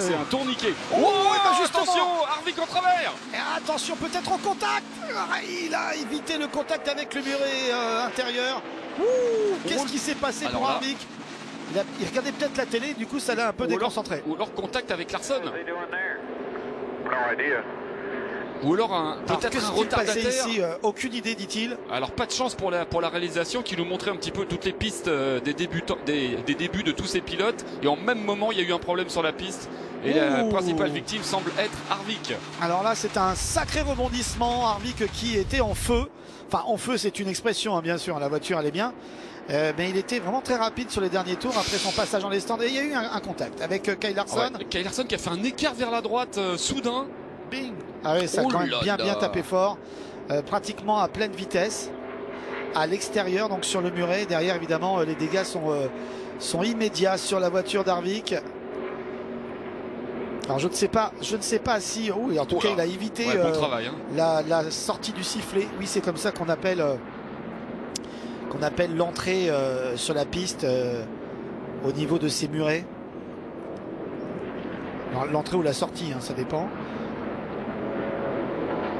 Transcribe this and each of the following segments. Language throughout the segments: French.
C'est un tourniquet. Oh, et ben justement. Attention, Harvick en travers. Et attention, peut-être au contact. Il a évité le contact avec le muret intérieur. Qu'est-ce qui s'est passé pour Harvick? Il regardait peut-être la télé, du coup ça l'a un peu déconcentré. Ou alors contact avec Larson. Ou alors peut-être un retardataire. Ici, aucune idée, dit-il. Alors pas de chance pour la réalisation qui nous montrait un petit peu toutes les pistes des débuts de tous ces pilotes. Et en même moment, il y a eu un problème sur la piste. Et la principale victime semble être Harvick. Alors là, c'est un sacré rebondissement. Harvick qui était en feu. Enfin, en feu, c'est une expression, hein, bien sûr. La voiture, elle est bien. Mais il était vraiment très rapide sur les derniers tours après son passage dans les stands. Et il y a eu un contact avec Kyle Larson. Ouais, Kyle Larson qui a fait un écart vers la droite soudain. Bing. Ah oui, ça a quand même bien tapé fort. Pratiquement à pleine vitesse. À l'extérieur, donc sur le muret. Derrière, évidemment, les dégâts sont immédiats sur la voiture d'Harvick. Alors je ne sais pas si... Oui, en tout cas, il a évité bon travail, hein. la sortie du sifflet. Oui, c'est comme ça qu'on appelle l'entrée sur la piste au niveau de ces murets. L'entrée ou la sortie, hein, ça dépend.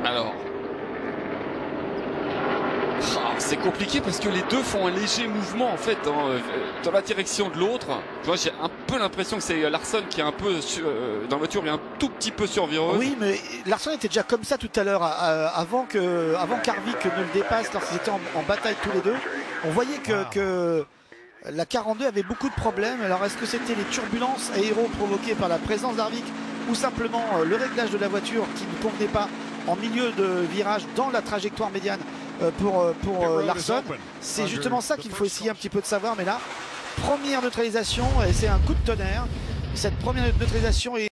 Alors, c'est compliqué parce que les deux font un léger mouvement en fait dans la direction de l'autre. J'ai un peu l'impression que c'est Larson qui est un peu dans la voiture, il est un tout petit peu survireuse. Oui, mais Larson était déjà comme ça tout à l'heure, avant qu'Harvick ne le dépasse lorsqu'ils étaient en bataille tous les deux. On voyait que la 42 avait beaucoup de problèmes. Alors est-ce que c'était les turbulences aéro provoquées par la présence d'Harvick ou simplement le réglage de la voiture qui ne convenait pas en milieu de virage dans la trajectoire médiane pour Larson? C'est justement ça qu'il faut essayer un petit peu de savoir. Mais là, première neutralisation et c'est un coup de tonnerre. Cette première neutralisation est